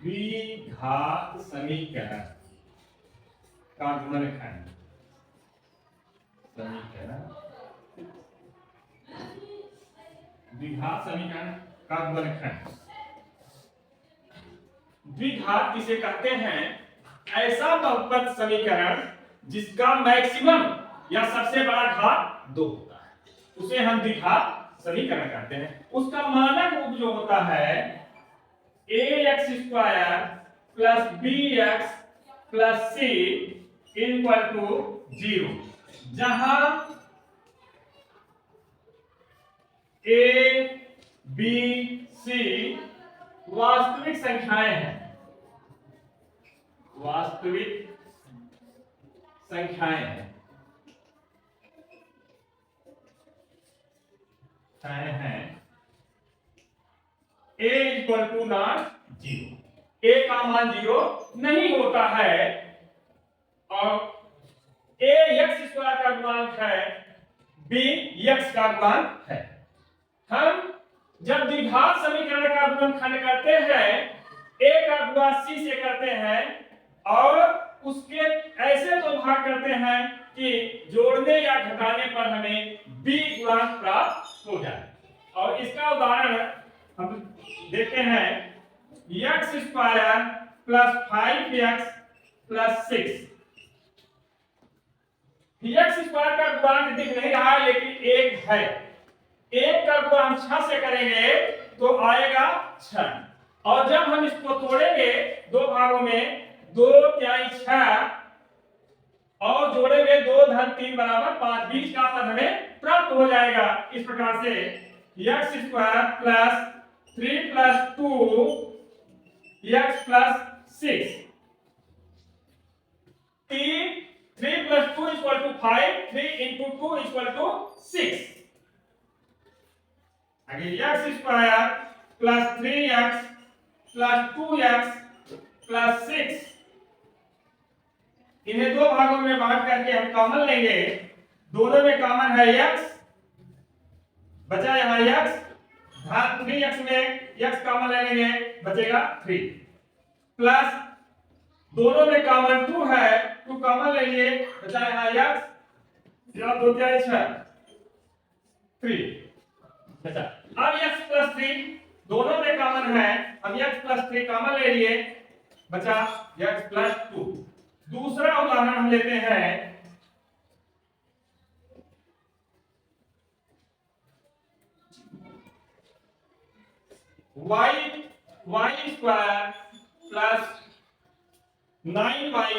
द्विघात समीकरण का गुणनखंड। द्विघात समीकरण का गुणनखंड। द्विघात किसे कहते हैं? ऐसा बहुपद समीकरण जिसका मैक्सिमम या सबसे बड़ा घात 2 होता है, उसे हम द्विघात समीकरण कहते हैं। उसका मानक रूप जो होता है ax square plus bx plus c equal to 0, जहां a b c वास्तविक संख्याएं हैं। वास्तविक संख्याएं हैं a equal to not 0, a का मान 0 नहीं होता है और a x स्क्वायर का गुणांक है, b x का गुणांक है। हम जब द्विघात समीकरण का गुणनखंड करते हैं a का गुणा c से करते हैं और उसके ऐसे दो भाग करते हैं कि जोड़ने या घटाने पर हमें b गुणांक प्राप्त हो जाए। और इसका उदाहरण हम देखते हैं x square plus 5x plus 6। x square का गुणांक दिख नहीं रहा है लेकिन 1 है। 1 का गुणा हम 6 से करेंगे तो आएगा 6, और जब हम इसको तोड़ेंगे दो भागों में, 2 तिहाई 6 और जोड़ेंगे 2 धन 3 बराबर 5, बीच का पद हमें प्राप्त हो जाएगा। इस प्रकार से x square plus 3 plus 2 x plus 6, 3 plus 2 equal to 5, 3 into 2 equal to 6। आगे x square plus 3x plus 2x plus 6, इन्हें दो भागों में बांट करके हम कॉमन लेंगे। दोनों में कॉमन है x, बचा यहाँ x, घात 3x में x कॉमन ले लेंगे, बचेगा 3, प्लस दोनों में कॉमन 2 है, 2 कॉमन ले लिए, बचा यहाँ x, 2 तिहाई 6, 3 बचा। अब x प्लस 3 दोनों में कॉमन है, हम x प्लस 3 कॉमन ले लिए, बचा x प्लस 2। दूसरा उदाहरण हम लेते हैं y square plus 9y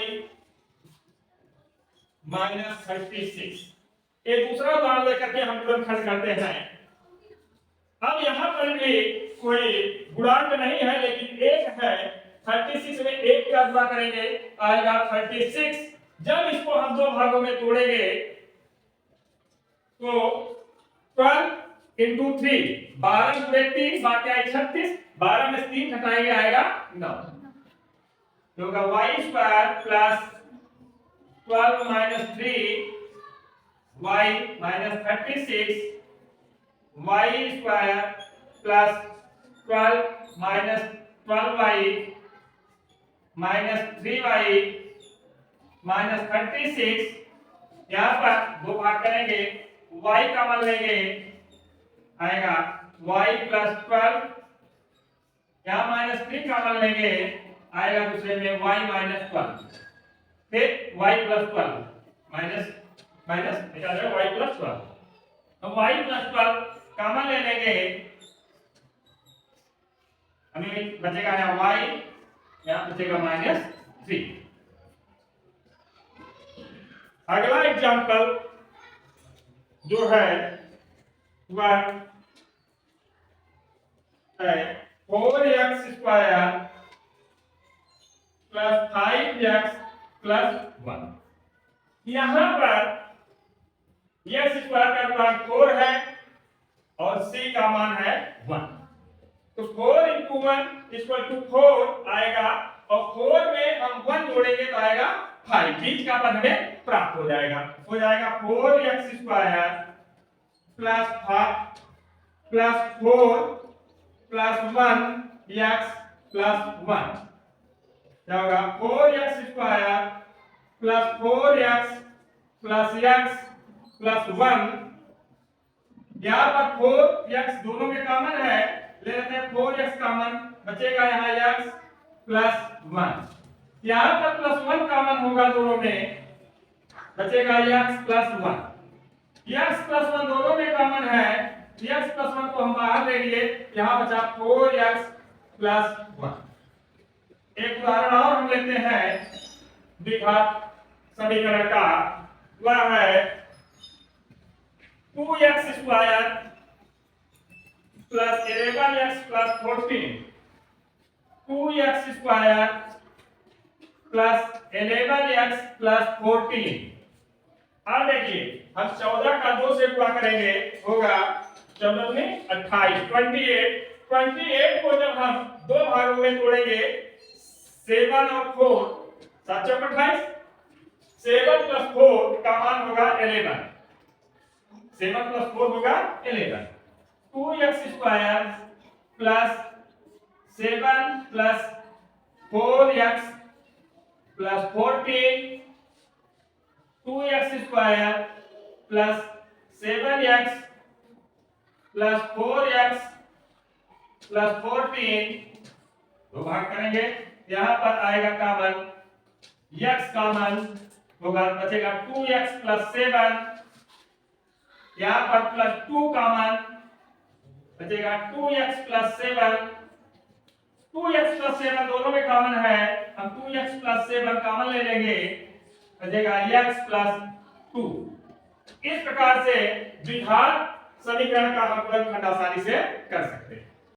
minus 36। एक दूसरा उदाहरण लेकर के हम गुणनखंड करते हैं। अब यहां पर भी कोई गुणांक नहीं है लेकिन 1 है। 36 में 1 का गुणा करेंगे आएगा 36। जब इसको हम दो भागों में तोड़ेंगे तो 12 इंटू 3, 12 गुणे 3 बाकी आए 36, 12 में 3 घटाएंगे आएगा 9, तो होगा y square plus 12 minus 3 y minus 36, y square plus 12 minus 12y minus 3y minus 36। यहाँ पर दो भाग करेंगे, y कॉमन लेंगे आएगा y प्लस 12, यहाँ माइनस 3 कॉमन लेंगे आएगा दूसरे में y माइनस 12, फिर y प्लस 12 माइनस माइनस निकाल जाएगा y प्लस 12, तो y प्लस 12 कॉमन ले लेंगे, हमें बचेगा यहाँ y, यहाँ बचेगा माइनस 3। अगला एग्जांपल जो है वह है 4x square plus 5x plus 1। यहां पर x स्क्वायर का मान 4 है और c का मान है 1, तो 4 इंटू 1 इक्वल टू 4 आएगा, और 4 में हम 1 जोड़ेंगे तो आएगा 5, बीच का पद हमें प्राप्त हो जाएगा 4x square plus 5 plus 4 plus 1 x plus 1 क्या होगा 4x square plus 4x plus x plus 1। यहाँ पर 4x दोनों में कॉमन है, ले लेते हैं 4x कॉमन, बचेगा यहाँ x प्लस 1। यहाँ पर प्लस 1 कॉमन होगा दोनों में, बचेगा x प्लस 1। x प्लस 1 दोनों में कॉमन है, x प्लस 1 को हम बाहर ले लिए, यहाँ बचा 4x प्लस 1। एक उदाहरण और हम लेते हैं द्विघात समीकरण का, वह है 2x square plus 11x plus 14। 2x square plus 11x plus 14। अब देखिए हम 14 का 2 से गुणा करेंगे, होगा 14 में 28, 28 को जब हम दो भागों में तोड़ेंगे 7 और 4, 7 चौक 28, 7 प्लस 4 का मान होगा 11, 7 प्लस 4 होगा 11। 2x square plus 7 plus 4x plus 14, 2x square plus 7x plus 4x plus 14, दो भाग करेंगे, यहाँ पर आएगा कॉमन, x कॉमन होगा, बचेगा 2x प्लस 7, यहाँ पर प्लस 2 कॉमन, बचेगा 2x प्लस 7। 2x प्लस 7 दोनों में कॉमन है, हम 2x प्लस 7 कॉमन ले लेंगे, बचेगा x प्लस 2। इस प्रकार से द्विघात समीकरण का हम गुणनखंड आसानी से कर सकते हैं।